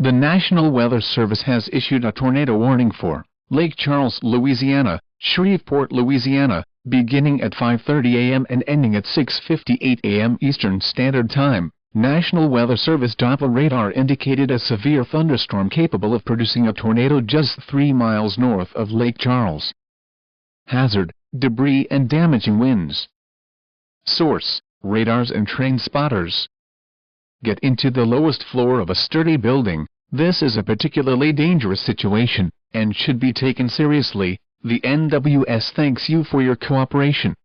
The National Weather Service has issued a tornado warning for Lake Charles, Louisiana, Shreveport, Louisiana, beginning at 5:30 a.m. and ending at 6:58 a.m. Eastern Standard Time. National Weather Service Doppler radar indicated a severe thunderstorm capable of producing a tornado just 3 miles north of Lake Charles. Hazard: debris and damaging winds. Source: radars and train spotters. Get into the lowest floor of a sturdy building. This is a particularly dangerous situation, and should be taken seriously. The NWS thanks you for your cooperation.